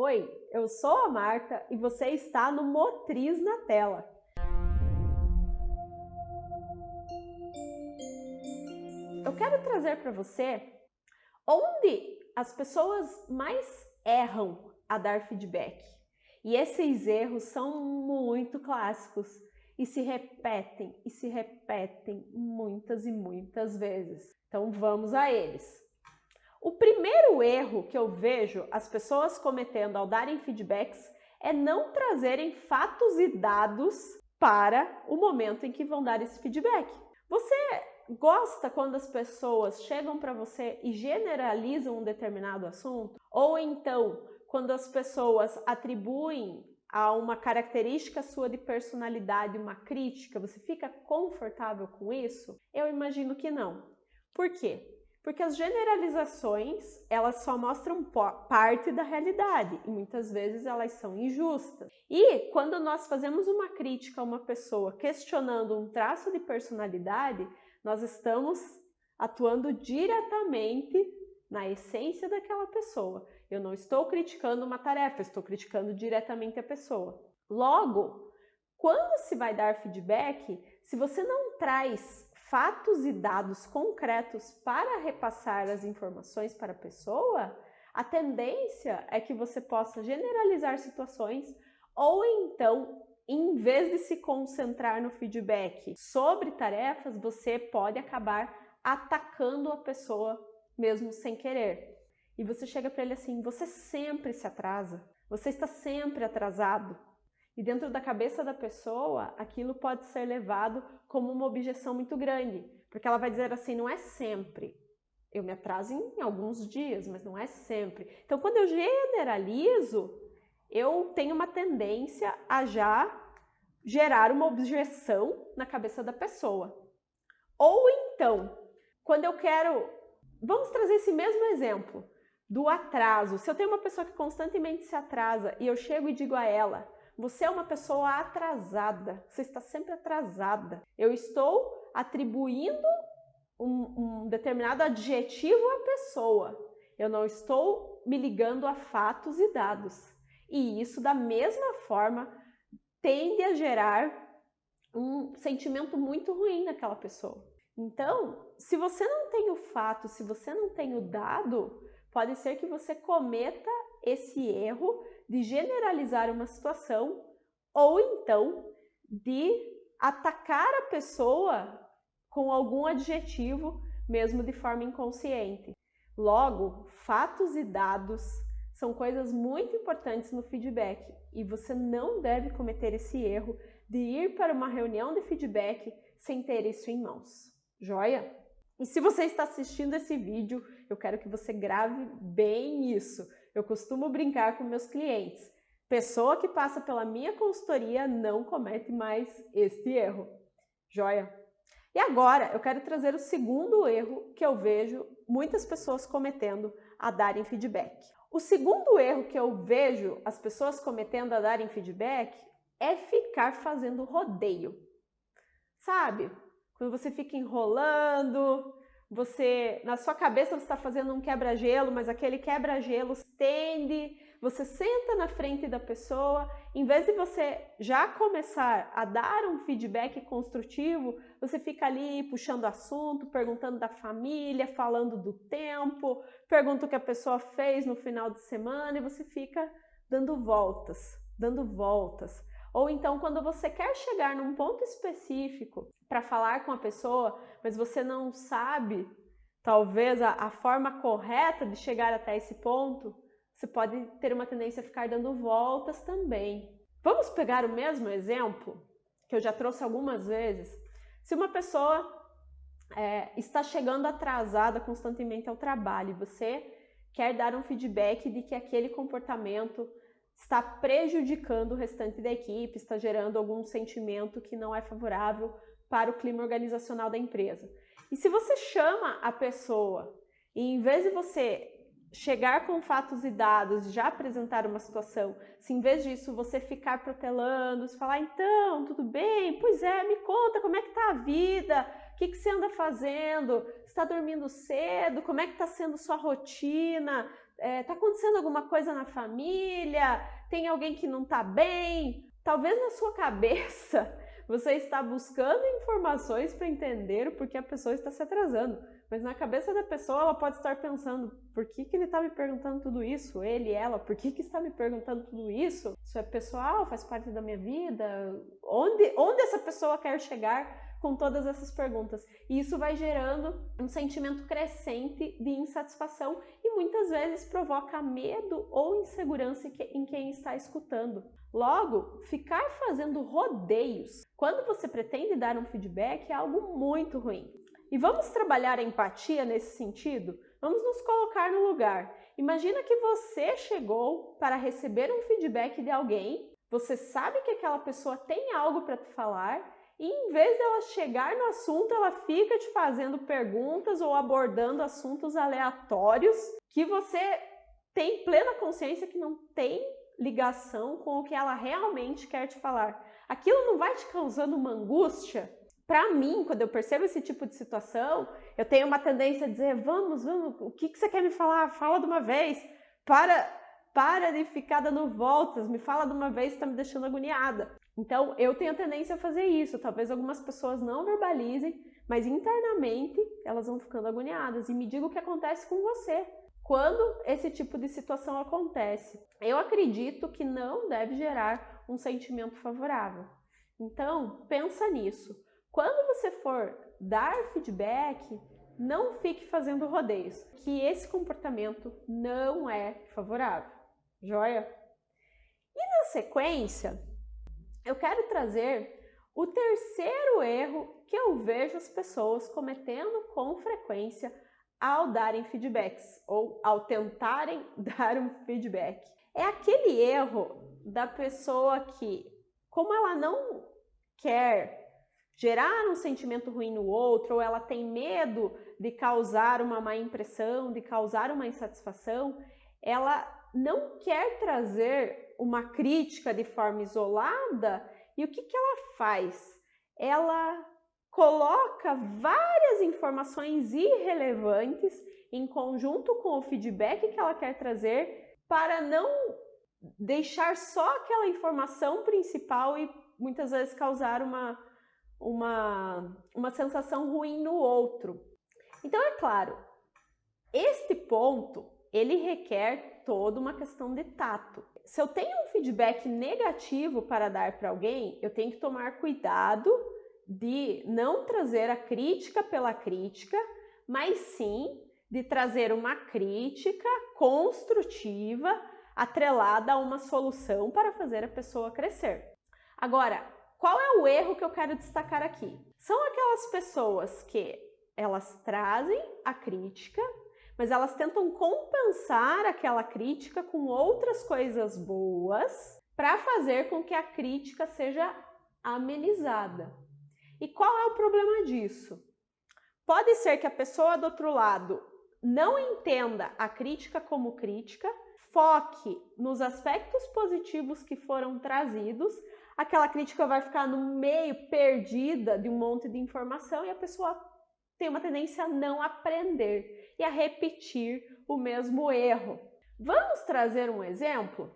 Oi, eu sou a Marta e você está no Motriz na Tela. Eu quero trazer para você onde as pessoas mais erram a dar feedback. E esses erros são muito clássicos e se repetem muitas e muitas vezes. Então vamos a eles. O primeiro erro que eu vejo as pessoas cometendo ao darem feedbacks é não trazerem fatos e dados para o momento em que vão dar esse feedback. Você gosta quando as pessoas chegam para você e generalizam um determinado assunto? Ou então, quando as pessoas atribuem a uma característica sua de personalidade uma crítica, você fica confortável com isso? Eu imagino que não. Por quê? Porque as generalizações, elas só mostram parte da realidade e muitas vezes elas são injustas. E quando nós fazemos uma crítica a uma pessoa questionando um traço de personalidade, nós estamos atuando diretamente na essência daquela pessoa. Eu não estou criticando uma tarefa, estou criticando diretamente a pessoa. Logo, quando se vai dar feedback, se você não traz fatos e dados concretos para repassar as informações para a pessoa, a tendência é que você possa generalizar situações ou então, em vez de se concentrar no feedback sobre tarefas, você pode acabar atacando a pessoa mesmo sem querer. E você chega para ele assim, você sempre se atrasa, você está sempre atrasado. E dentro da cabeça da pessoa, aquilo pode ser levado como uma objeção muito grande, porque ela vai dizer assim, não é sempre. Eu me atraso em alguns dias, mas não é sempre. Então, quando eu generalizo, eu tenho uma tendência a já gerar uma objeção na cabeça da pessoa. Ou então, quando eu quero... Vamos trazer esse mesmo exemplo do atraso. Se eu tenho uma pessoa que constantemente se atrasa e eu chego e digo a ela, você é uma pessoa atrasada, você está sempre atrasada. Eu estou atribuindo um determinado adjetivo à pessoa. Eu não estou me ligando a fatos e dados. E isso, da mesma forma, tende a gerar um sentimento muito ruim naquela pessoa. Então, se você não tem o fato, se você não tem o dado, pode ser que você cometa esse erro de generalizar uma situação ou então de atacar a pessoa com algum adjetivo, mesmo de forma inconsciente. Logo, fatos e dados são coisas muito importantes no feedback e você não deve cometer esse erro de ir para uma reunião de feedback sem ter isso em mãos. Joia? E se você está assistindo esse vídeo, eu quero que você grave bem isso. Eu costumo brincar com meus clientes. Pessoa que passa pela minha consultoria não comete mais este erro. Joia? E agora eu quero trazer o segundo erro que eu vejo muitas pessoas cometendo a darem feedback. O segundo erro que eu vejo as pessoas cometendo a darem feedback é ficar fazendo rodeio. Sabe? Quando você fica enrolando, na sua cabeça você está fazendo um quebra-gelo, mas aquele quebra-gelo estende, você senta na frente da pessoa, em vez de você já começar a dar um feedback construtivo, você fica ali puxando assunto, perguntando da família, falando do tempo, pergunta o que a pessoa fez no final de semana e você fica dando voltas, dando voltas. Ou então, quando você quer chegar num ponto específico para falar com a pessoa, mas você não sabe, talvez, a forma correta de chegar até esse ponto, você pode ter uma tendência a ficar dando voltas também. Vamos pegar o mesmo exemplo, que eu já trouxe algumas vezes. Se uma pessoa está chegando atrasada constantemente ao trabalho e você quer dar um feedback de que aquele comportamento está prejudicando o restante da equipe, está gerando algum sentimento que não é favorável para o clima organizacional da empresa. E se você chama a pessoa e em vez de você chegar com fatos e dados, já apresentar uma situação, se em vez disso você ficar protelando, se falar, então, tudo bem? Pois é, me conta como é que está a vida, o que você anda fazendo, está dormindo cedo, como é que está sendo sua rotina, tá acontecendo alguma coisa na família? Tem alguém que não tá bem? Talvez na sua cabeça você está buscando informações para entender o porquê a pessoa está se atrasando. Mas na cabeça da pessoa, ela pode estar pensando, por que ele está me perguntando tudo isso? Ele, ela, por que está me perguntando tudo isso? Isso é pessoal, faz parte da minha vida? Onde essa pessoa quer chegar com todas essas perguntas? E isso vai gerando um sentimento crescente de insatisfação e muitas vezes provoca medo ou insegurança em quem está escutando. Logo, ficar fazendo rodeios quando você pretende dar um feedback é algo muito ruim. E vamos trabalhar a empatia nesse sentido? Vamos nos colocar no lugar. Imagina que você chegou para receber um feedback de alguém, você sabe que aquela pessoa tem algo para te falar e em vez dela chegar no assunto, ela fica te fazendo perguntas ou abordando assuntos aleatórios que você tem plena consciência que não tem ligação com o que ela realmente quer te falar. Aquilo não vai te causando uma angústia? Para mim, quando eu percebo esse tipo de situação, eu tenho uma tendência a dizer, vamos, o que você quer me falar? Fala de uma vez, para de ficar dando voltas, me fala de uma vez, está me deixando agoniada. Então, eu tenho a tendência a fazer isso. Talvez algumas pessoas não verbalizem, mas internamente elas vão ficando agoniadas. E me diga o que acontece com você quando esse tipo de situação acontece. Eu acredito que não deve gerar um sentimento favorável. Então, pensa nisso. Quando você for dar feedback, não fique fazendo rodeios, que esse comportamento não é favorável. Joia? E na sequência, eu quero trazer o terceiro erro que eu vejo as pessoas cometendo com frequência ao darem feedbacks ou ao tentarem dar um feedback. É aquele erro da pessoa que, como ela não quer gerar um sentimento ruim no outro, ou ela tem medo de causar uma má impressão, de causar uma insatisfação, ela não quer trazer uma crítica de forma isolada. E o que ela faz? Ela coloca várias informações irrelevantes em conjunto com o feedback que ela quer trazer para não deixar só aquela informação principal e muitas vezes causar uma sensação ruim no outro. Então, é claro, este ponto, ele requer toda uma questão de tato. Se eu tenho um feedback negativo para dar para alguém, eu tenho que tomar cuidado de não trazer a crítica pela crítica, mas sim de trazer uma crítica construtiva, atrelada a uma solução para fazer a pessoa crescer. Agora, qual é o erro que eu quero destacar aqui? São aquelas pessoas que elas trazem a crítica, mas elas tentam compensar aquela crítica com outras coisas boas para fazer com que a crítica seja amenizada. E qual é o problema disso? Pode ser que a pessoa do outro lado não entenda a crítica como crítica, foque nos aspectos positivos que foram trazidos, aquela crítica vai ficar no meio, perdida de um monte de informação e a pessoa tem uma tendência a não aprender e a repetir o mesmo erro. Vamos trazer um exemplo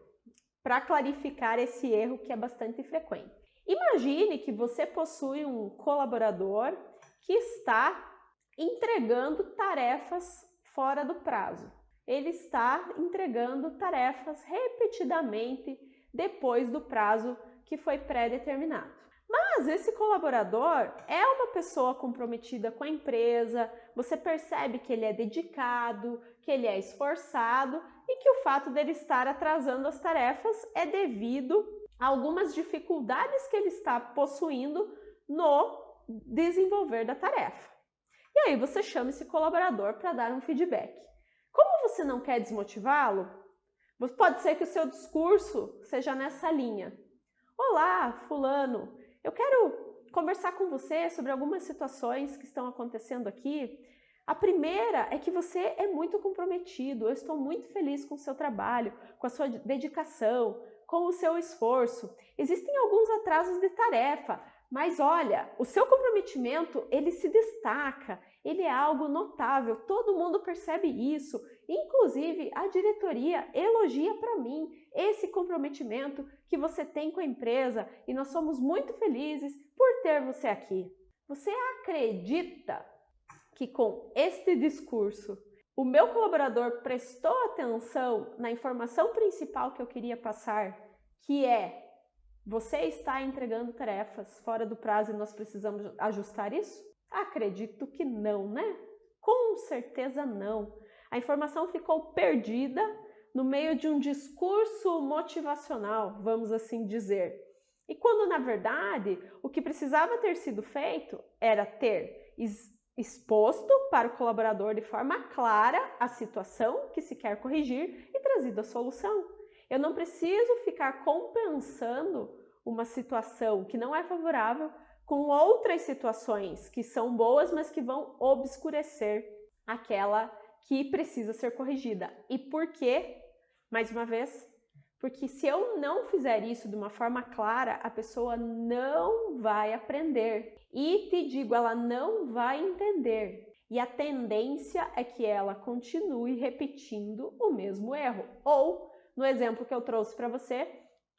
para clarificar esse erro que é bastante frequente. Imagine que você possui um colaborador que está entregando tarefas fora do prazo. Ele está entregando tarefas repetidamente depois do prazo que foi pré-determinado. Mas esse colaborador é uma pessoa comprometida com a empresa, você percebe que ele é dedicado, que ele é esforçado e que o fato dele estar atrasando as tarefas é devido a algumas dificuldades que ele está possuindo no desenvolver da tarefa. E aí você chama esse colaborador para dar um feedback. Como você não quer desmotivá-lo, pode ser que o seu discurso seja nessa linha. Olá, fulano, eu quero conversar com você sobre algumas situações que estão acontecendo aqui. A primeira é que você é muito comprometido, eu estou muito feliz com o seu trabalho, com a sua dedicação, com o seu esforço. Existem alguns atrasos de tarefa, mas olha, o seu comprometimento, ele se destaca, ele é algo notável, todo mundo percebe isso Inclusive, a diretoria elogia para mim esse comprometimento que você tem com a empresa e nós somos muito felizes por ter você aqui. Você acredita que com este discurso o meu colaborador prestou atenção na informação principal que eu queria passar, que é: você está entregando tarefas fora do prazo e nós precisamos ajustar isso? Acredito que não, né? Com certeza não. A informação ficou perdida no meio de um discurso motivacional, vamos assim dizer. E quando, na verdade, o que precisava ter sido feito era ter exposto para o colaborador de forma clara a situação que se quer corrigir e trazido a solução. Eu não preciso ficar compensando uma situação que não é favorável com outras situações que são boas, mas que vão obscurecer aquela que precisa ser corrigida. E por quê? Mais uma vez, porque se eu não fizer isso de uma forma clara, a pessoa não vai aprender. E te digo, ela não vai entender. E a tendência é que ela continue repetindo o mesmo erro. Ou, no exemplo que eu trouxe para você,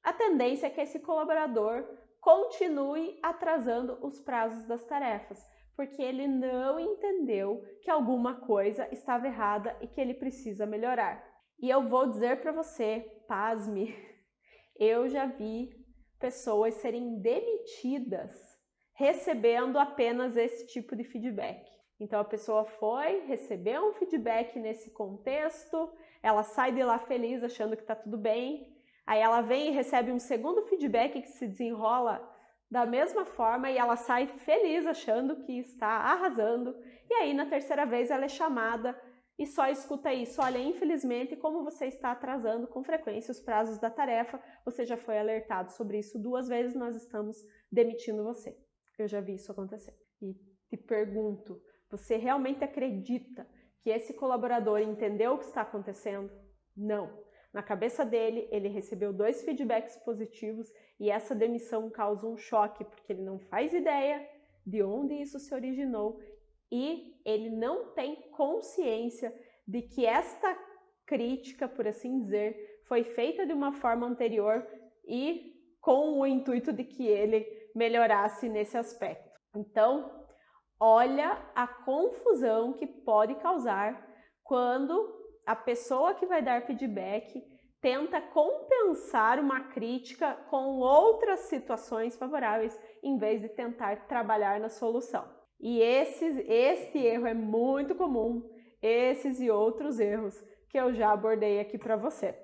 a tendência é que esse colaborador continue atrasando os prazos das tarefas, porque ele não entendeu que alguma coisa estava errada e que ele precisa melhorar. E eu vou dizer para você, pasme, eu já vi pessoas serem demitidas recebendo apenas esse tipo de feedback. Então a pessoa foi, recebeu um feedback nesse contexto, ela sai de lá feliz achando que está tudo bem, aí ela vem e recebe um segundo feedback que se desenrola da mesma forma e ela sai feliz achando que está arrasando, e aí na terceira vez ela é chamada e só escuta isso: olha, infelizmente, como você está atrasando com frequência os prazos da tarefa, você já foi alertado sobre isso 2 vezes, nós estamos demitindo você. Eu já vi isso acontecer. E te pergunto, você realmente acredita que esse colaborador entendeu o que está acontecendo? Não. Na cabeça dele, ele recebeu 2 feedbacks positivos e essa demissão causa um choque, porque ele não faz ideia de onde isso se originou e ele não tem consciência de que esta crítica, por assim dizer, foi feita de uma forma anterior e com o intuito de que ele melhorasse nesse aspecto. Então, olha a confusão que pode causar quando a pessoa que vai dar feedback tenta compensar uma crítica com outras situações favoráveis, em vez de tentar trabalhar na solução. E este erro é muito comum, esses e outros erros que eu já abordei aqui para você.